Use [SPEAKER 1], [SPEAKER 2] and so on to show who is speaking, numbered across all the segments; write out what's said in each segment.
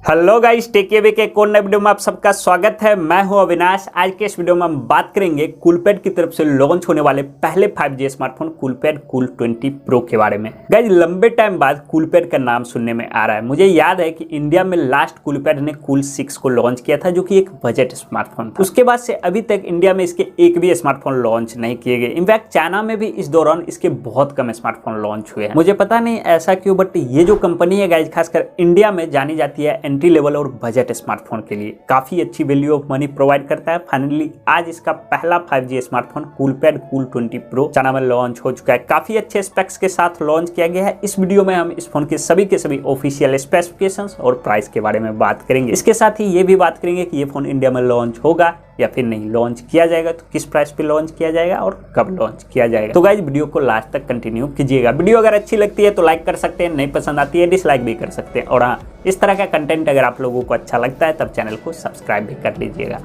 [SPEAKER 1] Hello guys, टेकी के एक और नए वीडियो में आप सबका स्वागत है। मैं हूं अविनाश। आज के इस वीडियो में हम बात करेंगे कूलपैड की तरफ से लॉन्च होने वाले पहले 5G smartphone Coolpad cool 20 pro के बारे में। गाइस, लंबे टाइम बाद कूलपैड का नाम सुनने में आ रहा है। मुझे याद है कि इंडिया में लास्ट कूलपैड ने कूल 6 को लॉन्च किया था, जो कि एक बजट स्मार्टफोन था। उसके बाद से अभी तक इंडिया में इसके एक भी स्मार्टफोन लॉन्च नहीं किए गए। इनफैक्ट चाइना में भी इस दौरान इसके बहुत कम स्मार्टफोन लॉन्च हुए हैं। मुझे पता नहीं ऐसा क्यों, बट ये जो कंपनी है गाइस, खासकर इंडिया में जानी जाती है एंट्री लेवल और बजट स्मार्टफोन के लिए, काफी अच्छी वैल्यू ऑफ मनी प्रोवाइड करता है। फाइनली आज इसका पहला 5G smartphone Coolpad cool 20 pro China में लॉन्च हो चुका है। काफी अच्छे स्पेक्स के साथ लॉन्च किया गया है। इस वीडियो में हम इस फोन के सभी ऑफिशियल स्पेसिफिकेशंस और प्राइस के बारे में बात करेंगे। इसके साथ ही ये भी बात करेंगे कि ये फोन इंडिया में लॉन्च होगा या फिर नहीं, लॉन्च किया जाएगा तो किस प्राइस पे लॉन्च किया जाएगा और कब लॉन्च किया जाएगा। तो गाइस, वीडियो को लास्ट तक कंटिन्यू कीजिएगा। वीडियो अगर अच्छी लगती है तो लाइक कर सकते हैं, नहीं पसंद आती है डिसलाइक भी कर सकते हैं। और हाँ, इस तरह का कंटेंट अगर आप लोगों को अच्छा लगता है तब चैनल को सब्सक्राइब भी कर लीजिएगा।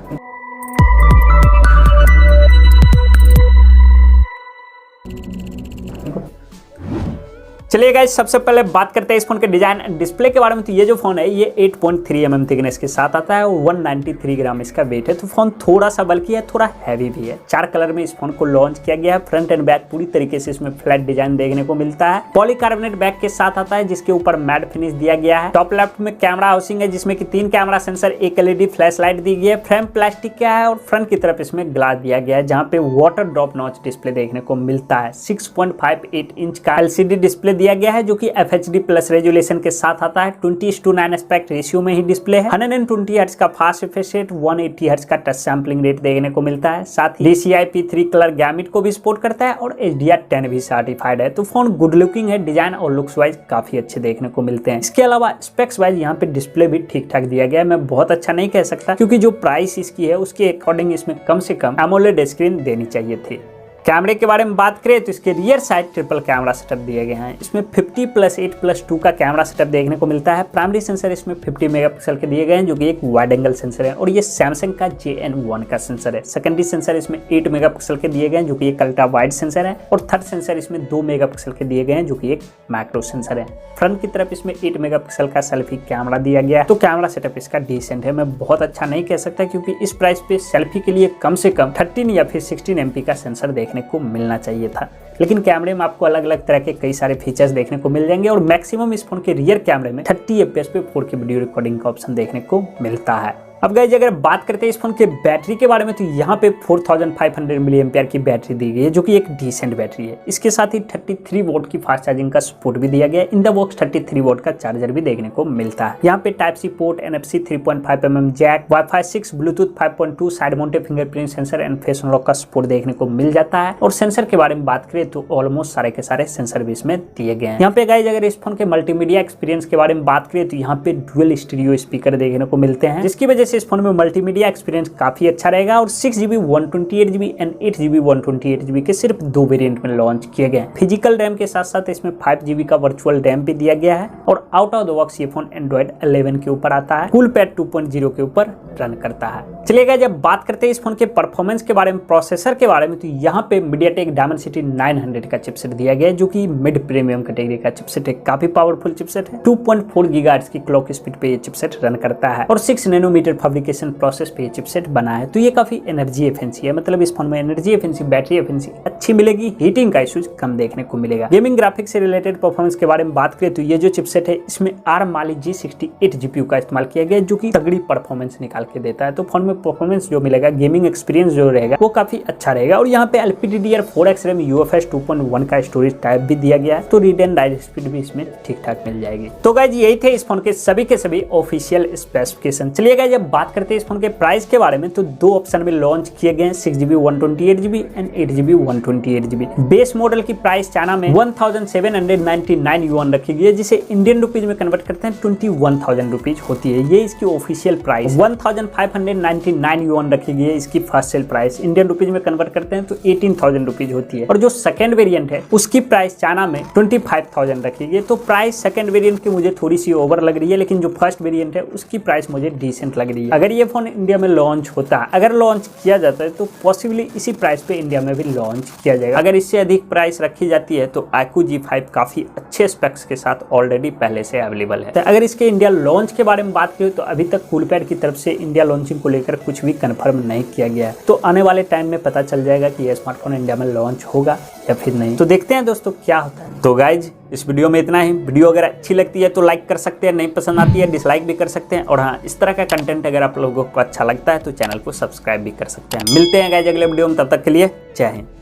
[SPEAKER 1] चलिए गाइस, सबसे पहले बात करते हैं इस फोन के डिजाइन एंड डिस्प्ले के बारे में। तो ये जो फोन है ये 8.3 mm थिकनेस के साथ आता है और 193 ग्राम इसका वेट है। तो फोन थोड़ा सा बल्कि है, थोड़ा हैवी भी है। 4 कलर में इस फोन को लॉन्च किया गया है। फ्रंट एंड बैक पूरी तरीके से इसमें फ्लैट डिजाइन देखने को मिलता है। पॉलीकार्बोनेट बैक के साथ आता है जिसके ऊपर मैट फिनिश दिया गया है। टॉप लेफ्ट में कैमरा हाउसिंग है जिसमें कि 3 कैमरा सेंसर, एक LED फ्लैश लाइट दी गई है। फ्रेम प्लास्टिक का है और फ्रंट की तरफ इसमें ग्लास दिया गया है जहाँ पे वाटर ड्रॉप नॉच डिस्प्ले देखने को मिलता है। 6.58 इंच का LCD डिस्प्ले दिया गया है जो कि FHD प्लस रेजोल्यूशन के साथ आता है। 20:9 एस्पेक्ट रेशियो में ही डिस्प्ले है। 120 हर्ट्ज का फास्ट रिफ्रेश रेट, 180 हर्ट्ज का टच सैंपलिंग रेट देखने को मिलता है। साथ ही DCI-P3 कलर गैमिट को भी सपोर्ट करता है और HDR10 भी सर्टिफाइड है। तो फोन गुड लुकिंग है, डिजाइन और लुक्स वाइज काफी अच्छे देखने को मिलते हैं। इसके अलावा स्पेक्स वाइज यहाँ पे डिस्प्ले भी ठीक ठाक दिया गया है। मैं बहुत अच्छा नहीं कह सकता क्योंकि जो प्राइस इसकी है उसके अकॉर्डिंग इसमें कम से कम AMOLED स्क्रीन देनी चाहिए थी। कैमरे के बारे में बात करें तो इसके rear side triple camera setup दिए गए हैं। इसमें 50+8+2 का कैमरा सेटअप देखने को मिलता है। प्राइमरी सेंसर इसमें 50 मेगापिक्सल के दिए गए हैं जो कि एक वाइड एंगल सेंसर है और ये सैमसंग का JN1 का सेंसर है। सेकेंडरी सेंसर इसमें 8 मेगापिक्सल के दिए गए हैं जो कि एक अल्ट्रा वाइड सेंसर है और थर्ड सेंसर इसमें 2 मेगापिक्सल के दिए गए हैं जो कि एक मैक्रो सेंसर है। फ्रंट की तरफ इसमें 8 मेगापिक्सल का सेल्फी कैमरा दिया गया है। तो कैमरा सेटअप इसका डिसेंट है। मैं बहुत अच्छा नहीं कह सकता क्योंकि इस प्राइस पे सेल्फी के लिए कम से कम 13 या फिर 16 MP का सेंसर देखने को मिलना चाहिए था। लेकिन कैमरे में आपको अलग अलग तरह के कई सारे फीचर्स देखने को मिल जाएंगे और मैक्सिमम इस फोन के रियर कैमरे में 30 FPS पे 4K वीडियो रिकॉर्डिंग का ऑप्शन देखने को मिलता है। अब गाइस, अगर बात करते हैं इस फोन के बैटरी के बारे में तो यहाँ पे 4500 mAh की बैटरी दी गई है जो कि एक डिसेंट बैटरी है। इसके साथ ही 33 वोल्ट की फास्ट चार्जिंग का सपोर्ट भी दिया गया है। इन द बॉक्स 33 वोल्ट का चार्जर भी देखने को मिलता है। यहाँ पे Type-C port, NFC 3.5 mm jack, Wi-Fi 6, Bluetooth 5.2, side mounted fingerprint sensor and face unlock का सपोर्ट देखने को मिल जाता है। और सेंसर के बारे में बात करें तो ऑलमोस्ट सारे के सारे सेंसर भी इसमें दिए गए हैं। यहाँ पे गाइस, अगर इस फोन के मल्टीमीडिया एक्सपीरियंस के बारे में बात करें तो यहाँ पे डुअल स्टीरियो स्पीकर देखने को मिलते हैं जिसकी वजह से इस फोन में मल्टीमीडिया एक्सपीरियंस काफी अच्छा रहेगा। और 6GB 128GB and 8GB 128GB के सिर्फ 2 वेरिएंट में लॉन्च किए गए हैं। फिजिकल रैम के साथ साथ इसमें 5GB का वर्चुअल रैम भी दिया गया है और आउट ऑफ द बॉक्स ये फोन एंड्रॉइड 11 के ऊपर आता है। कूलपैड 2.0 के ऊपर रन करता है। चलिएगा, जब बात करते हैं इस फोन के परफॉर्मेंस के बारे में, प्रोसेसर के बारे में, तो यहाँ पे MediaTek Dimensity 900 का चिपसेट दिया गया है जो कि मिड प्रीमियम कैटेगरी का चिपसेट है। काफी पावरफुल चिपसेट है। 2.4 GHz की क्लॉक स्पीड पे ये चिपसेट रन करता है और 6 नैनोमीटर फैब्रिकेशन प्रोसेस पे चिपसेट बना है। तो ये काफी एनर्जी एफिशिएंसी है, मतलब इस फोन में एनर्जी एफिशिएंसी, बैटरी एफिशिएंसी अच्छी मिलेगी। हीटिंग का इश्यूज कम देखने को मिलेगा। गेमिंग ग्राफिक्स से रिलेटेड परफॉर्मेंस के बारे में बात करें तो ये जो चिपसेट है इसमें ARM Mali G68 GPU का इस्तेमाल किया गया है जो कि तगड़ी परफॉर्मेंस निकाल के देता है। तो फोन में परफॉर्मेंस जो मिलेगा, गेमिंग एक्सपीरियंस जो रहेगा वो काफी अच्छा रहेगा। और यहाँ पे LPDDR4X RAM UFS 2.1 का स्टोरेज टाइप भी दिया गया है। तो रीड एंड राइट स्पीड भी इसमें ठीक ठाक मिल जाएगी। तो गाइस, यही थे इस फोन के सभी ऑफिशियल स्पेसिफिकेशन। चलिए गाइस, जब बात करते हैं इस फोन के प्राइस के बारे में तो 2 ऑप्शन में लॉन्च किए गए हैं, 6GB 128GB and 8GB 128GB। Base model की प्राइस चाइना में 1799 युआन रखी गई है जिसे इंडियन रुपीज में कन्वर्ट करते हैं 21,000 रुपीज होती है। ये इसकी ऑफिशियल प्राइस 1599 युआन रखी गई है। इसकी first sale price Indian rupees में कन्वर्ट करते हैं तो 18,000 रुपीज होती है। और जो सेकंड वेरिएंट है उसकी प्राइस चाइना में 25,000 रखी गई। तो प्राइस सेकंड वेरिएंट की मुझे थोड़ी सी ओवर लग रही है, लेकिन जो फर्स्ट वेरिएंट है उसकी प्राइस मुझे डिसेंट लग रही है। अगर ये फोन इंडिया में लॉन्च होता है, अगर लॉन्च किया जाता है, तो पॉसिबली इसी प्राइस पे इंडिया में भी लॉन्च किया जाएगा। अगर इससे अधिक प्राइस रखी जाती है तो iQOO G5 काफी अच्छे स्पेक्स के साथ ऑलरेडी पहले से अवेलेबल है। तो अगर इसके इंडिया लॉन्च के बारे में बात करें तो अभी तक कूलपैड की तरफ से इंडिया लॉन्चिंग को लेकर कुछ भी कंफर्म नहीं किया गया है। तो आने वाले टाइम में पता चल जाएगा कि यह स्मार्टफोन इंडिया में लॉन्च होगा या फिर नहीं। तो देखते हैं दोस्तों क्या होता है। तो गाइज इस वीडियो में इतना ही। वीडियो अगर अच्छी लगती है तो लाइक कर सकते हैं, नहीं पसंद आती है डिसलाइक भी कर सकते हैं। और हाँ, इस तरह का कंटेंट अगर आप लोगों को अच्छा लगता है तो चैनल को सब्सक्राइब भी कर सकते हैं। मिलते हैं गाइज अगले वीडियो में, तब तक के लिए जय हिंद।